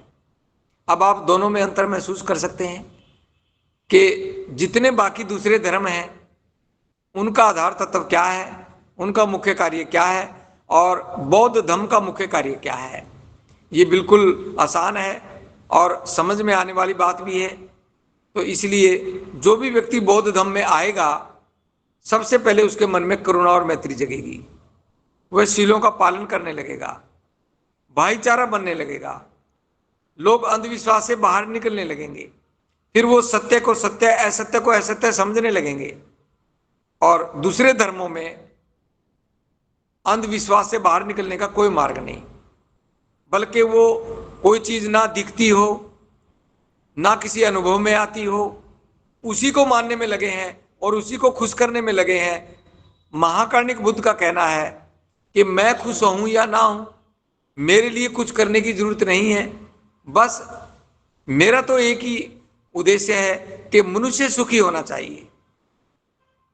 अब आप दोनों में अंतर महसूस कर सकते हैं कि जितने बाकी दूसरे धर्म हैं उनका आधार तत्व क्या है, उनका मुख्य कार्य क्या है, और बौद्ध धर्म का मुख्य कार्य क्या है। ये बिल्कुल आसान है और समझ में आने वाली बात भी है। तो इसलिए जो भी व्यक्ति बौद्ध धर्म में आएगा, सबसे पहले उसके मन में करुणा और मैत्री जगेगी, वह शीलों का पालन करने लगेगा, भाईचारा बनने लगेगा, लोग अंधविश्वास से बाहर निकलने लगेंगे, फिर वो सत्य को सत्य, असत्य को असत्य समझने लगेंगे। और दूसरे धर्मों में अंधविश्वास से बाहर निकलने का कोई मार्ग नहीं, बल्कि वो कोई चीज ना दिखती हो, ना किसी अनुभव में आती हो, उसी को मानने में लगे हैं और उसी को खुश करने में लगे हैं। महाकारुणिक बुद्ध का कहना है कि मैं खुश हूं या ना हूं, मेरे लिए कुछ करने की जरूरत नहीं है, बस मेरा तो एक ही उद्देश्य है कि मनुष्य सुखी होना चाहिए,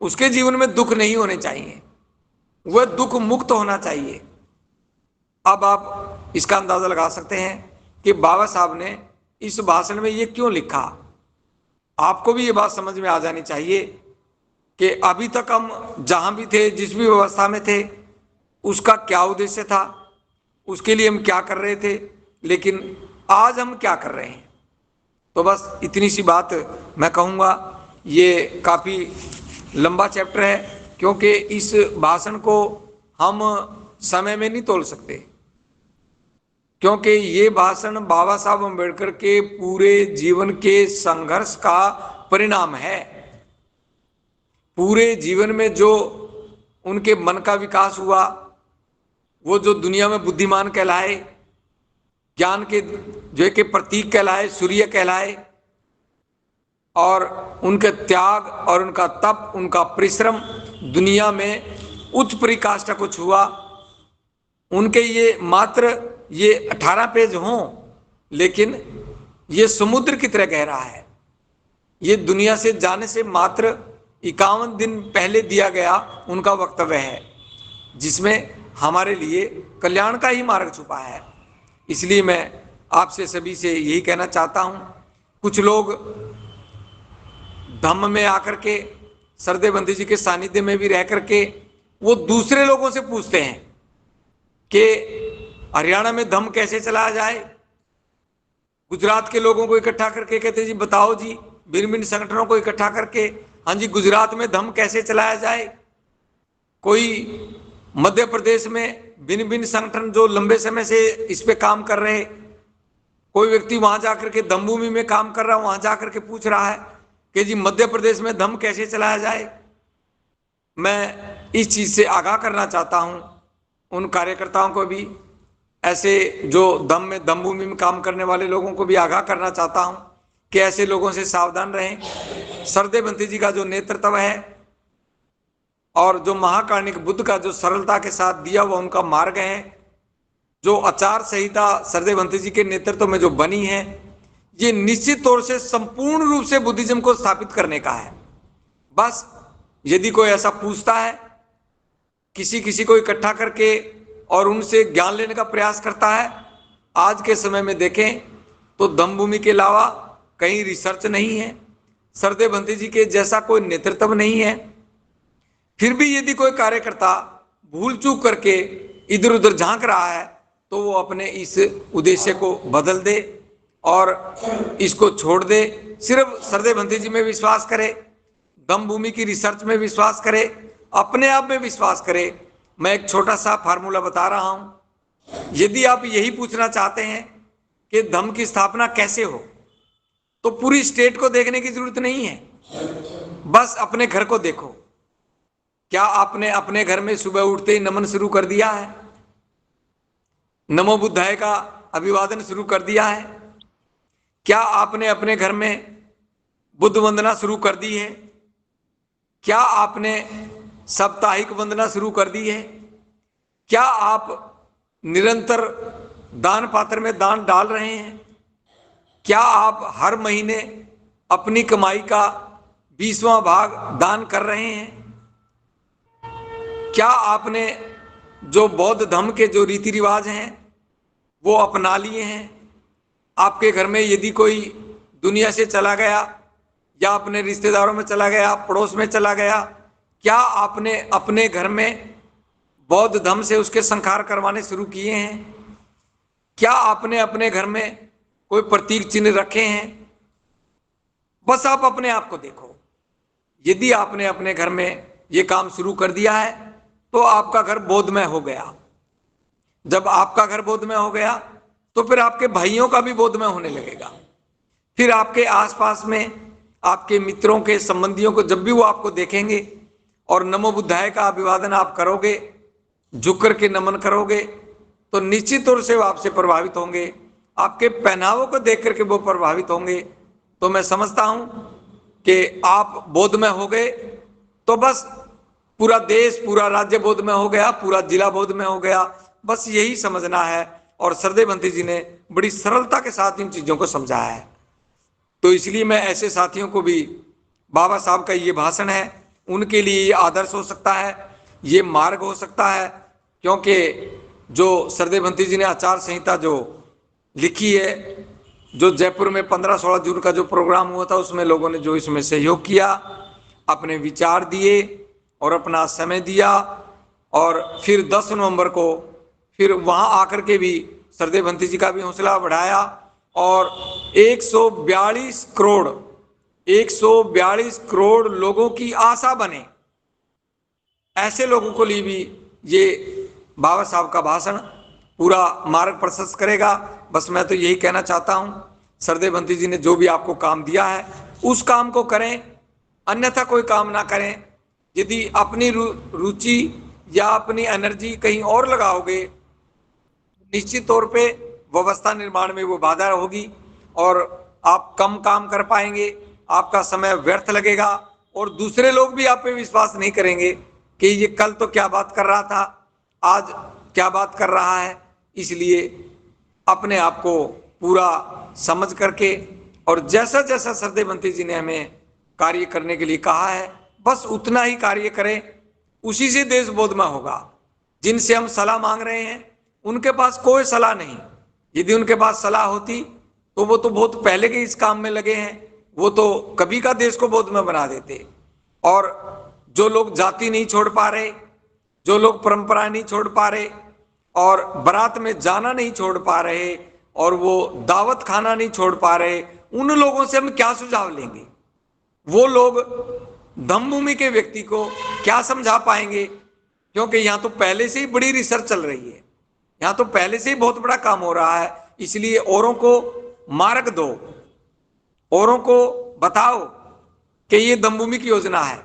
उसके जीवन में दुख नहीं होने चाहिए, वह दुख मुक्त होना चाहिए। अब आप इसका अंदाजा लगा सकते हैं कि बाबा साहब ने इस भाषण में ये क्यों लिखा। आपको भी ये बात समझ में आ जानी चाहिए कि अभी तक हम जहां भी थे, जिस भी व्यवस्था में थे, उसका क्या उद्देश्य था, उसके लिए हम क्या कर रहे थे, लेकिन आज हम क्या कर रहे हैं। तो बस इतनी सी बात मैं कहूँगा। ये काफ़ी लंबा चैप्टर है, क्योंकि इस भाषण को हम समय में नहीं तोल सकते, क्योंकि ये भाषण बाबा साहब अम्बेडकर के पूरे जीवन के संघर्ष का परिणाम है। पूरे जीवन में जो उनके मन का विकास हुआ, वो जो दुनिया में बुद्धिमान कहलाए, ज्ञान के जो के प्रतीक कहलाए, सूर्य कहलाए, और उनके त्याग और उनका तप, उनका परिश्रम दुनिया में उच्च पराकाष्ठा को छुआ। उनके ये मात्र ये 18 पेज हों, लेकिन ये समुद्र की तरह गहरा है। ये दुनिया से जाने से मात्र 51 दिन पहले दिया गया उनका वक्तव्य है, जिसमें हमारे लिए कल्याण का ही मार्ग छुपा है। इसलिए मैं आपसे सभी से यही कहना चाहता हूं, कुछ लोग धम्म में आकर के, सरदेव बंदी जी के सानिध्य में भी रह करके, वो दूसरे लोगों से पूछते हैं कि हरियाणा में धम्म कैसे चलाया जाए। गुजरात के लोगों को इकट्ठा करके कहते जी बताओ जी, भिन्न भिन्न संगठनों को इकट्ठा करके, हाँ जी गुजरात में धम्म कैसे चलाया जाए। कोई मध्य प्रदेश में भिन्न भिन्न संगठन जो लंबे समय से इस पे काम कर रहे, कोई व्यक्ति वहां जाकर के धम्मभूमि में काम कर रहा है, वहां जाकर के पूछ रहा है कि जी मध्य प्रदेश में धम्म कैसे चलाया जाए। मैं इस चीज से आगाह करना चाहता हूं उन कार्यकर्ताओं को भी, ऐसे जो धम्मभूमि में काम करने वाले लोगों को भी आगाह करना चाहता हूं कि ऐसे लोगों से सावधान रहें। सरदेव बंती जी का जो नेतृत्व है और जो महाकारुणिक बुद्ध का जो सरलता के साथ दिया हुआ उनका मार्ग है, जो आचार संहिता सरदेव बंती जी के नेतृत्व में जो बनी है, ये निश्चित तौर से संपूर्ण रूप से बुद्धिज्म को स्थापित करने का है। बस यदि कोई ऐसा पूछता है, किसी किसी को इकट्ठा करके और उनसे ज्ञान लेने का प्रयास करता है, आज के समय में देखें तो धम्मभूमि के अलावा कहीं रिसर्च नहीं है, सरदेव भंते जी के जैसा कोई नेतृत्व नहीं है। फिर भी यदि कोई कार्यकर्ता भूल चूक करके इधर उधर झांक रहा है तो वो अपने इस उद्देश्य को बदल दे और इसको छोड़ दे। सिर्फ सरदेव भंते जी में विश्वास करे, धम्मभूमि की रिसर्च में विश्वास करे, अपने आप में विश्वास करे। मैं एक छोटा सा फार्मूला बता रहा हूं। यदि आप यही पूछना चाहते हैं कि धम्म की स्थापना कैसे हो, तो पूरी स्टेट को देखने की जरूरत नहीं है, बस अपने घर को देखो। क्या आपने अपने घर में सुबह उठते ही नमन शुरू कर दिया है? नमो बुद्धाय का अभिवादन शुरू कर दिया है? क्या आपने अपने घर में बुद्ध वंदना शुरू कर दी है? क्या आपने साप्ताहिक वंदना शुरू कर दी है? क्या आप निरंतर दान पात्र में दान डाल रहे हैं? क्या आप हर महीने अपनी कमाई का 20वां भाग दान कर रहे हैं? क्या आपने जो बौद्ध धर्म के जो रीति रिवाज हैं वो अपना लिए हैं? आपके घर में यदि कोई दुनिया से चला गया या अपने रिश्तेदारों में चला गया, पड़ोस में चला गया, क्या आपने अपने घर में बौद्ध धर्म से उसके संस्कार करवाने शुरू किए हैं? क्या आपने अपने घर में कोई प्रतीक चिन्ह रखे हैं? बस आप अपने आप को देखो। यदि आपने अपने घर में ये काम शुरू कर दिया है तो आपका घर बोधमय हो गया। जब आपका घर बोधमय हो गया तो फिर आपके भाइयों का भी बोधमय होने लगेगा। फिर आपके आसपास में आपके मित्रों के संबंधियों को जब भी वो आपको देखेंगे और नमो बुद्धाय का अभिवादन आप करोगे, झुक करके नमन करोगे, तो निश्चित तौर से वो आपसे प्रभावित होंगे। आपके पहनावों को देख करके वो प्रभावित होंगे। तो मैं समझता हूं कि आप बोधमय हो गए तो बस पूरा देश, पूरा राज्य बोधमय हो गया, पूरा जिला बोधमय हो गया। बस यही समझना है। और सरदेव भंते जी ने बड़ी सरलता के साथ इन चीजों को समझाया है। तो इसलिए मैं ऐसे साथियों को भी, बाबा साहब का ये भाषण है, उनके लिए ये आदर्श हो सकता है, ये मार्ग हो सकता है। क्योंकि जो सरदेव भंते जी ने आचार संहिता जो लिखी है, जो जयपुर में 15-16 जून का जो प्रोग्राम हुआ था, उसमें लोगों ने जो इसमें सहयोग किया, अपने विचार दिए और अपना समय दिया, और फिर 10 नवंबर को फिर वहां आकर के भी सरदेव भंते जी का भी हौसला बढ़ाया और 142 करोड़ लोगों की आशा बने, ऐसे लोगों को लिए भी ये बाबा साहब का भाषण पूरा मार्ग प्रशस्त करेगा। बस मैं तो यही कहना चाहता हूं, सरदेव भंते जी ने जो भी आपको काम दिया है उस काम को करें, अन्यथा कोई काम ना करें। यदि अपनी रुचि या अपनी एनर्जी कहीं और लगाओगे, निश्चित तौर पे व्यवस्था निर्माण में वो बाधा होगी और आप कम काम कर पाएंगे, आपका समय व्यर्थ लगेगा और दूसरे लोग भी आप पे विश्वास नहीं करेंगे कि ये कल तो क्या बात कर रहा था, आज क्या बात कर रहा है। इसलिए अपने आप को पूरा समझ करके और जैसा जैसा सरदेव भंते जी ने हमें कार्य करने के लिए कहा है, बस उतना ही कार्य करें, उसी से देश बोधमय होगा। जिनसे हम सलाह मांग रहे हैं उनके पास कोई सलाह नहीं। यदि उनके पास सलाह होती तो वो तो बहुत पहले के इस काम में लगे हैं, वो तो कभी का देश को बोधमय बना देते। और जो लोग जाति नहीं छोड़ पा रहे, जो लोग परंपरा नहीं छोड़ पा रहे और बारात में जाना नहीं छोड़ पा रहे और वो दावत खाना नहीं छोड़ पा रहे, उन लोगों से हम क्या सुझाव लेंगे? वो लोग धम्मभूमि के व्यक्ति को क्या समझा पाएंगे? क्योंकि यहां तो पहले से ही बड़ी रिसर्च चल रही है, यहां तो पहले से ही बहुत बड़ा काम हो रहा है। इसलिए औरों को मार्ग दो, औरों को बताओ कि ये धम्मभूमि की योजना है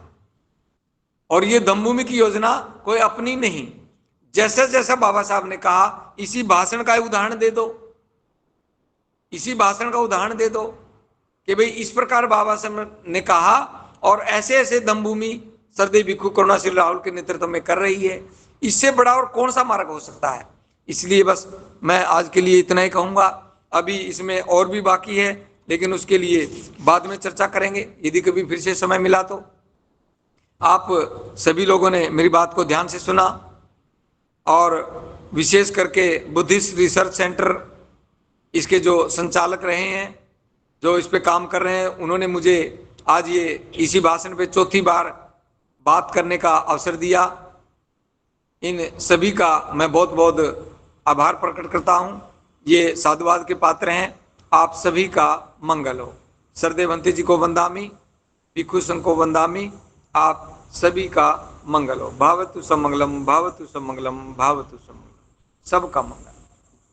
और ये धम्मभूमि की योजना कोई अपनी नहीं। जैसा जैसा बाबा साहब ने कहा, इसी भाषण का उदाहरण दे दो, इसी भाषण का उदाहरण दे दो कि भाई इस प्रकार बाबा साहब ने कहा और ऐसे ऐसे धम्मभूमि सरदेव भिक्खु करुणाशील राहुल के नेतृत्व में कर रही है। इससे बड़ा और कौन सा मार्ग हो सकता है? इसलिए बस मैं आज के लिए इतना ही कहूंगा। अभी इसमें और भी बाकी है, लेकिन उसके लिए बाद में चर्चा करेंगे यदि कभी फिर से समय मिला तो। आप सभी लोगों ने मेरी बात को ध्यान से सुना और विशेष करके बुद्धिस्ट रिसर्च सेंटर इसके जो संचालक रहे हैं, जो इस पे काम कर रहे हैं, उन्होंने मुझे आज ये इसी भाषण पे चौथी बार बात करने का अवसर दिया। इन सभी का मैं बहुत बहुत आभार प्रकट करता हूँ। ये साधुवाद के पात्र हैं। आप सभी का मंगल हो। सरदेव भंते जी को वंदामी, भिक्षु संघ को वंदामी। आप सभी का मंगल हो। भावतु समंगलम, भावतु समंगलम, भावतु समंगलम। सबका मंगल।